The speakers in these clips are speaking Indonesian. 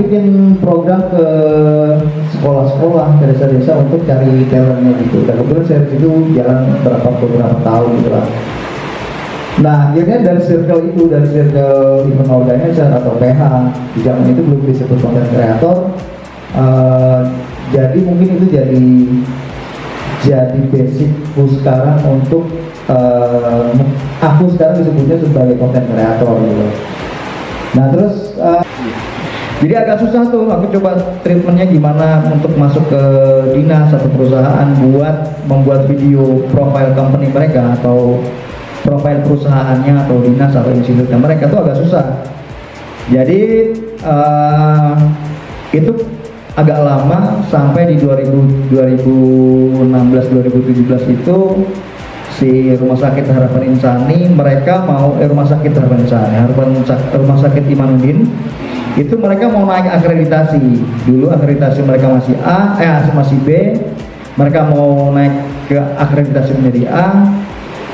bikin program ke sekolah-sekolah, ke desa-desa untuk cari talentnya gitu. Dan kemudian series itu jalan beberapa tahun gitu lah. Nah akhirnya dari circle event organizer atau PH, di zaman itu belum disebut content creator, jadi mungkin itu jadi basicku sekarang untuk aku sekarang disebutnya sebagai content creator gitu. Nah terus jadi agak susah tuh, aku coba treatmentnya gimana untuk masuk ke dinas atau perusahaan buat membuat video profile company mereka atau profil perusahaannya atau dinas atau institutnya mereka tuh agak susah. Jadi itu agak lama sampai di 2016-2017 itu si Rumah Sakit Harapan Insani mereka mau Rumah Sakit Harapan Insani, Rumah Sakit Imanuddin itu mereka mau naik akreditasi. Dulu akreditasi mereka masih masih B, mereka mau naik ke akreditasi menjadi A,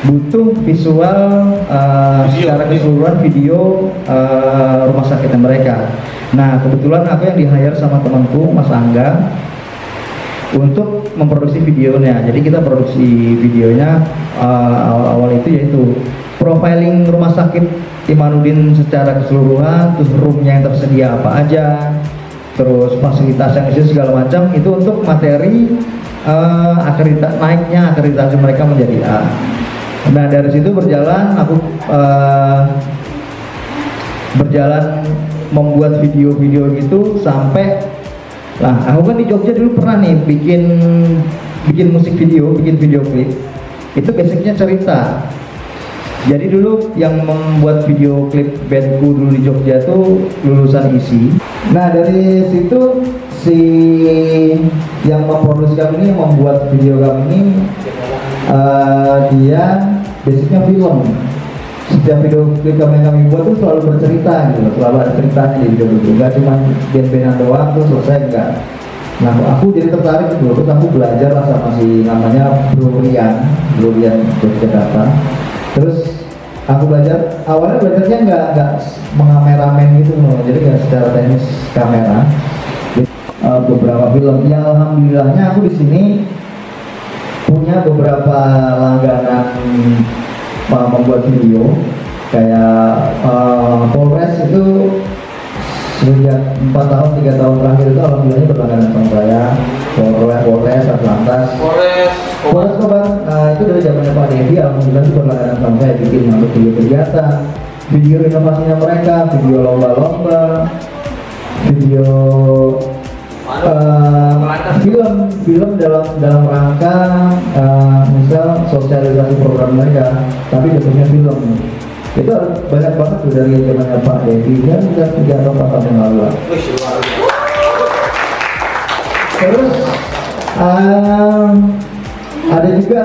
butuh visual secara keseluruhan video rumah sakitnya mereka. Nah kebetulan aku yang di-hire sama temanku Mas Angga untuk memproduksi videonya. Jadi kita produksi videonya awal-awal itu yaitu profiling rumah sakit Imanuddin secara keseluruhan, terus roomnya yang tersedia apa aja, terus fasilitas yang isi segala macam, itu untuk materi naiknya akreditasi mereka menjadi A. Nah dari situ berjalan aku membuat video-video gitu sampai aku kan di Jogja dulu pernah nih bikin musik video, bikin video klip. Itu basicnya cerita. Jadi dulu yang membuat video klip bandku dulu di Jogja tuh lulusan ISI. Nah dari situ si yang memproduksi kami ini, yang membuat video kami ini, dia basicnya film. Setiap video klip kami buat tuh selalu bercerita gitu, selalu ada ceritanya di video itu. Gak cuma band-bandan doang terus selesai, enggak. Nah aku jadi tertarik gitu, terus aku belajar lah sama si namanya Bro Rian Yogyakarta. Terus aku awalnya belajarnya nggak mengameramen gitu loh, jadi nggak secara teknis kamera. Beberapa film, ya alhamdulillahnya aku di sini punya beberapa langganan membuat video, kayak Polres itu sejak 4 tahun 3 tahun terakhir itu alhamdulillahnya berlangganan sama saya. Polres Atlantas, Polres Kobar, itu dari zamannya Pak Devi, alhamdulillah itu berlangganan sama saya, bikin untuk video kegiatan, video inovasinya mereka, video lomba-lomba, video film dalam rangka misal sosialisasi program mereka, tapi bentuknya film. Itu banyak banget tuh dari zamannya Pak Devi, dan sudah 3 atau 4 tahun yang lalu lah. Terus ada juga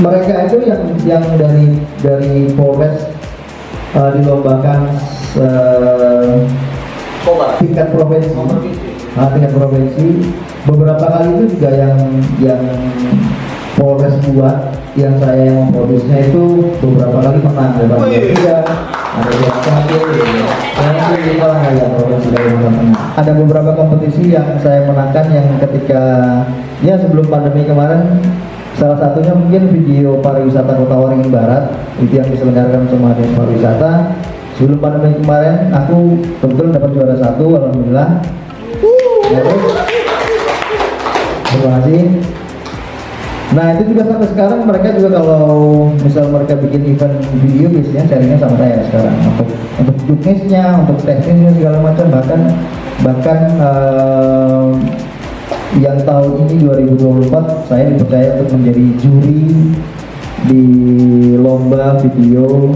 mereka itu yang dari Polres dilombakan tingkat provinsi. Beberapa kali itu juga yang Polres buat, yang saya yang memproduksinya itu beberapa kali menang. Ada beberapa kompetisi yang saya menangkan, yang ketika sebelum pandemi kemarin, salah satunya mungkin video pariwisata Kota Waringin Barat, itu yang diselenggarakan sama Dinas Pariwisata. Sebelum pandemi kemarin aku kebetulan dapat juara 1, alhamdulillah. Terima kasih. Nah itu juga sampai sekarang mereka juga kalau misal mereka bikin event video biasanya sharingnya sama saya sekarang untuk juknisnya, untuk teknisnya segala macam, bahkan yang tahun ini 2024 saya dipercaya untuk menjadi juri di lomba video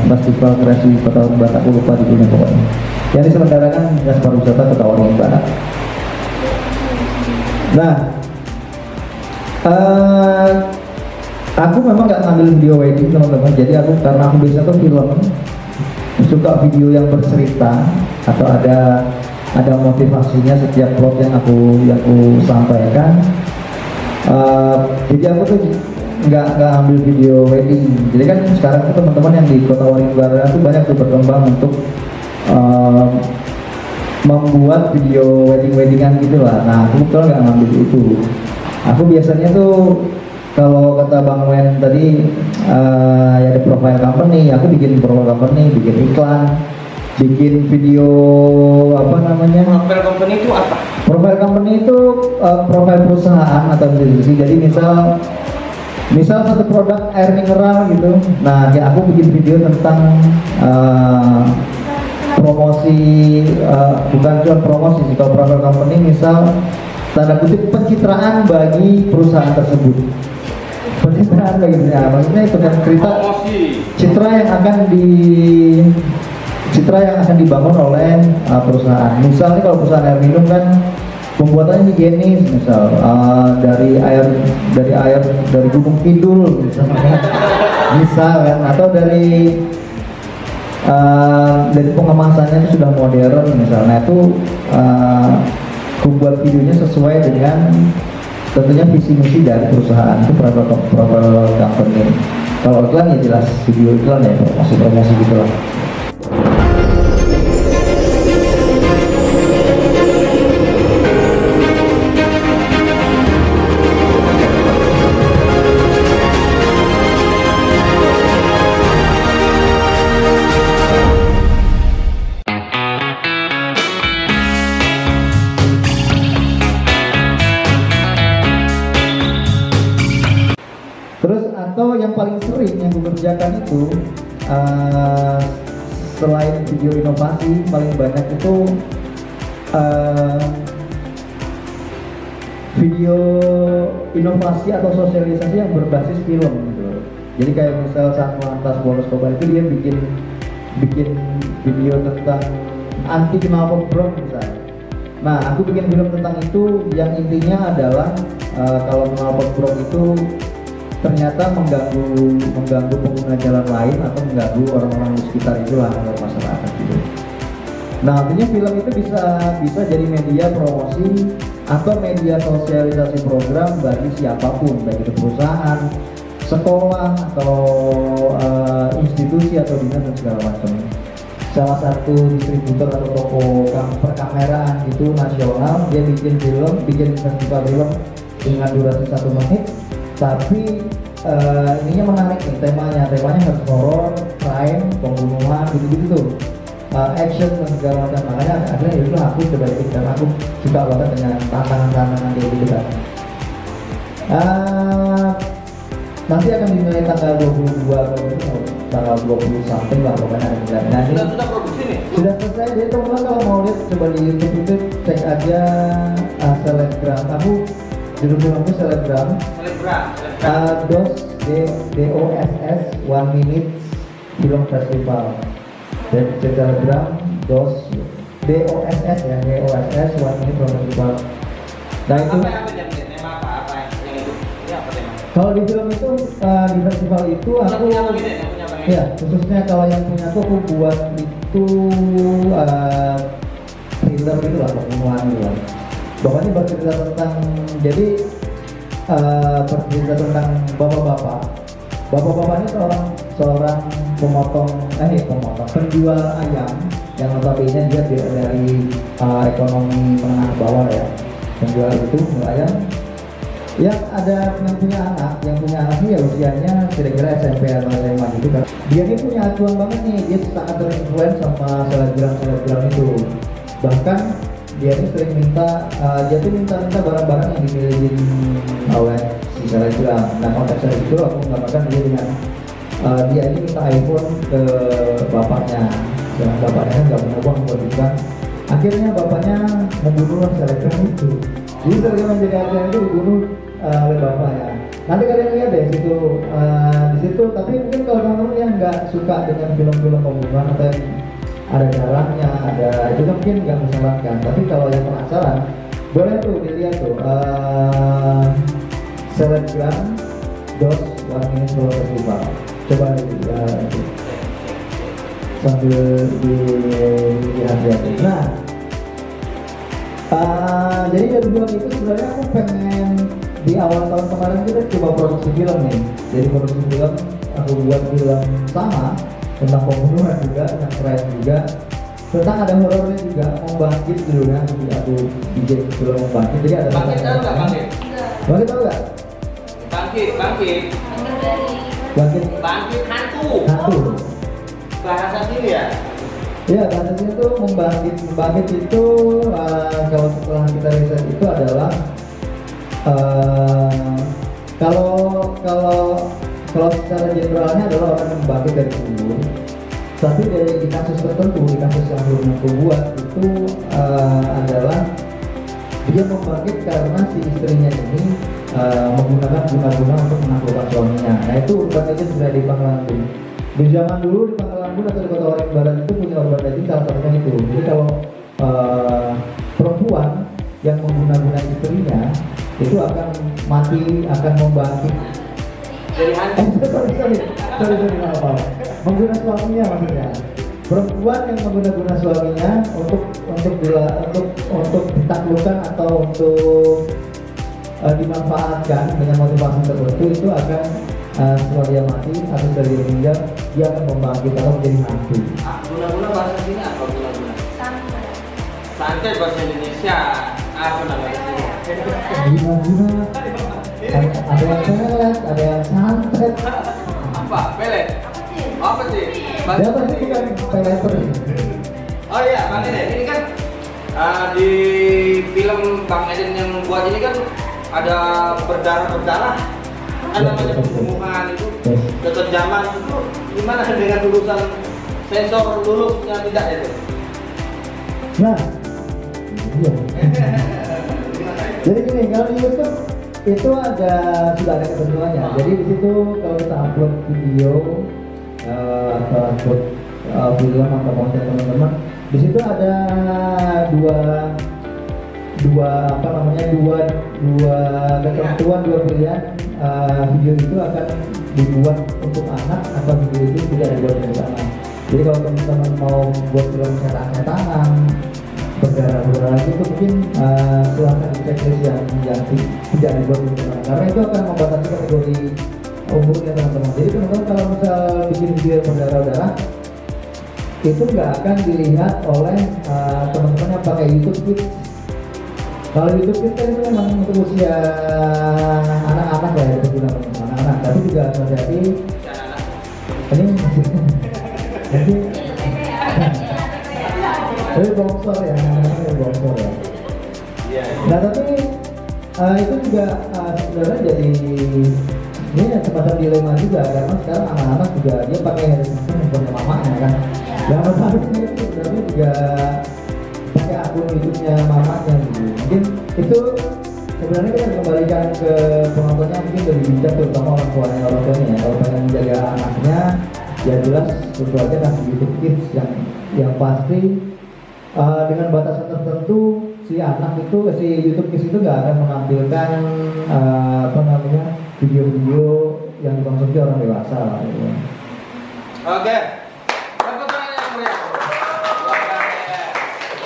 Festival Kreasi Kota Batak, aku lupa di dunia pokoknya, yang diselenggarakan Dinas Pariwisata Kota Waringin Barat. Nah aku memang nggak ngambil video wedding teman-teman, jadi karena aku biasa tuh film, suka video yang bercerita atau ada motivasinya setiap plot yang aku sampaikan. Jadi aku tuh nggak ambil video wedding. Jadi kan sekarang tuh teman-teman yang di Kota Waringin Barat tuh banyak tuh berkembang untuk eh, membuat video weddingan gitu lah. Nah aku kalau nggak ngambil itu, aku biasanya tuh kalau kata Bang Wen tadi ya ada profile company, aku bikin profile company, bikin iklan, bikin video apa namanya? Profile company itu apa? Profile company itu profile perusahaan atau institusi. Jadi misal satu produk air mineral gitu, nah ya aku bikin video tentang promosi, bukan cuma promosi sih, kalau profile company misal tanda kutip pencitraan bagi perusahaan tersebut, pencitraan bagi maksudnya itu kan citra yang akan dibangun oleh perusahaan. Misalnya kalau perusahaan air minum kan pembuatannya higienis, misal dari Gunung Kidul misalnya, misal kan, atau dari pengemasannya itu sudah modern misalnya, itu membuat videonya sesuai dengan tentunya visi misi dari perusahaan, itu profile company. Kalau iklan ya jelas video iklan ya, promosi gitu lah. Terus atau yang paling sering yang gue kerjakan itu selain video inovasi, paling banyak itu video inovasi atau sosialisasi yang berbasis film gitu. Jadi kayak misal Satlantas Bolos Kobar itu dia bikin video tentang anti knalpot brong misalnya. Nah aku bikin film tentang itu yang intinya adalah kalau knalpot brong itu ternyata mengganggu pengguna jalan lain atau mengganggu orang-orang di sekitar itulah, atau masyarakat gitu. Nah artinya film itu bisa jadi media promosi atau media sosialisasi program bagi siapapun, baik itu perusahaan, sekolah atau institusi atau dinas dan segala macam. Salah satu distributor atau toko perkameraan itu nasional, dia bikin festival film dengan durasi 1 menit, tapi ininya menarik nih, temanya harus horor, crime, pembunuhan, gitu-gitu tuh, action dan segala macam. Makanya akhirnya itu aku coba ikut karena aku suka banget dengan tantangan-tantangan kayak gitu kan. Nanti akan dimulai tanggal 22 atau tanggal 20 something lah pokoknya ada bulan. Nah, ini sudah produksi nih? Sudah selesai. Jadi teman-teman kalau mau lihat coba di YouTube itu cek aja Selebgram. Aku judul filmnya Selebgram. DOSS 1 Minute Film Festival. Dan Selebgram DOSS ya, DOSS 1 Minute Film Festival. Nah itu kalau di film itu di festival itu aku ya khususnya kalau yang punya aku buat itu thriller gitu lah, pembunuhan gitu lah. Pokoknya bercerita tentang, jadi bercerita tentang bapak-bapak ini seorang penjual ayam yang notabene dia dari ekonomi menengah ke bawah ya. Penjual itu ayam yang punya anak ya usianya kira-kira SMP atau SMA gitu kan. Dia ini punya acuan banget nih, dia sangat terinfluence sama selebgram itu. Bahkan dia ini sering minta barang-barang yang dimiliki oleh si selebgram. Nah konteksnya itu aku menggambarkan dia dengan dia ini minta iPhone ke bapaknya, dan bapaknya nggak punya uang buat juga. Akhirnya bapaknya membunuh selebgram itu. Jadi selebgram menjadi acuan itu dibunuh oleh bapaknya. Nanti kalian lihat deh di situ. Tapi mungkin kalau teman-teman yang nggak suka dengan film-film pembunuhan atau yang ada darahnya, ada itu mungkin nggak menyenangkan. Tapi kalau yang penasaran, boleh tuh dilihat tuh Selebgram DOS 1 Minute Film Festival. Coba sambil dilihat-lihat. Nah, jadi dari film itu sebenarnya aku pengen di awal tahun kemarin kita coba produksi film nih. Jadi produksi film, aku buat film sama tentang pembunuhan juga, tentang crime juga. tentang ada horornya juga, Membangkit dulu kan, jadi aku DJ sebelum Membangkit, jadi ada Bangkit tahu nggak bangkit? Bangkit tahu nggak? Bangkit, bangkit. Bangkit Bangkit hantu. hantu. Bahasa sini ya? Ya, bahasanya itu membangkit itu kalau setelah kita riset itu adalah kalau kalau secara generalnya adalah orang yang membangkit dari kubur. Tapi di kasus tertentu, di kasus yang belum aku buat itu adalah dia membangkit karena si istrinya ini menggunakan guna-guna untuk menaklukkan suaminya. Nah itu obat aja sudah di Pangkalan. Di zaman dulu di Pangkalan atau di Kota Waringin Barat itu punya obat aja salah satunya itu. Jadi kalau perempuan yang mengguna-guna istrinya itu akan mati, akan membangkit. Jadi hantu. Sorry, apa? Mengguna suaminya maksudnya. Perempuan yang mengguna-guna suaminya untuk ditaklukkan atau untuk dimanfaatkan dengan motivasi tertentu itu akan setelah dia mati atau setelah dia meninggal dia akan membangkit atau menjadi hantu. Guna-guna bahasa sini apa guna-guna? Santet. Santet bahasa Indonesia apa namanya? Guna-guna ada yang pelet, ada yang santet. Apa? Pelet? Apa sih? Dia pasti bukan peleter. Oh iya, Bang Eden, ini kan di film Bang Eden yang buat ini kan ada berdarah-berdarah kan namanya pembunuhan itu kekejaman itu gimana dengan lulusan sensor lulusnya tidak itu? Nah, iya. Jadi gini, kalau di YouTube itu sudah ada ketentuannya. Jadi di situ kalau kita upload video atau upload film atau konten teman-teman, di situ ada dua ketentuan, dua pilihan. Video itu akan dibuat untuk anak atau video itu tidak dibuat untuk anak. Jadi kalau teman-teman mau buat film setan-setanan, berdarah-darah itu mungkin silahkan dicek yang tidak dibuat untuk anak, karena itu akan membatasi kategori umurnya teman-teman. Jadi teman-teman kalau misal bikin video berdarah-darah itu nggak akan dilihat oleh teman-teman yang pakai YouTube Kids. Kalau YouTube Kids kan itu memang untuk usia anak-anak ya, itu digunakan untuk anak-anak. Tapi juga hati-hati ini jadi bongsor ya, namanya bongsor ya. Nah tapi itu juga sebenarnya jadi ini semacam dilema juga, karena sekarang anak-anak juga dia pakai handphone mamanya kan. Yang pertama itu sebenarnya juga pakai akun YouTube-nya mamanya gitu. Mungkin itu sebenarnya kita kembalikan ke penontonnya, mungkin lebih bijak terutama orang tuanya ya. Kalau pengen menjaga anaknya ya jelas tentu aja kasih YouTube Kids yang pasti dengan batasan tertentu si anak itu, si YouTube Kids itu nggak akan menampilkan video-video yang dikonsumsi orang dewasa lah gitu. Oke.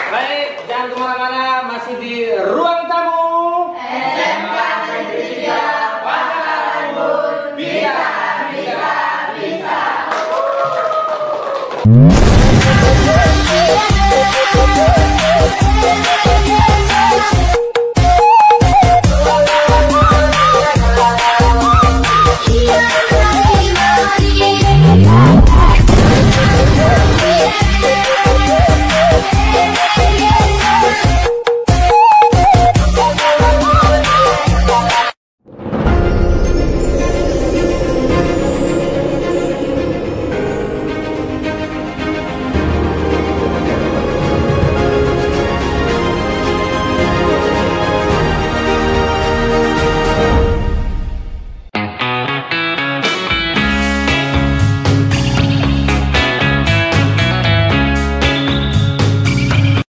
Baik, jangan kemana-mana, masih di ruang tamu SMK Negeri 3 Pangkalan Bun. Bisa.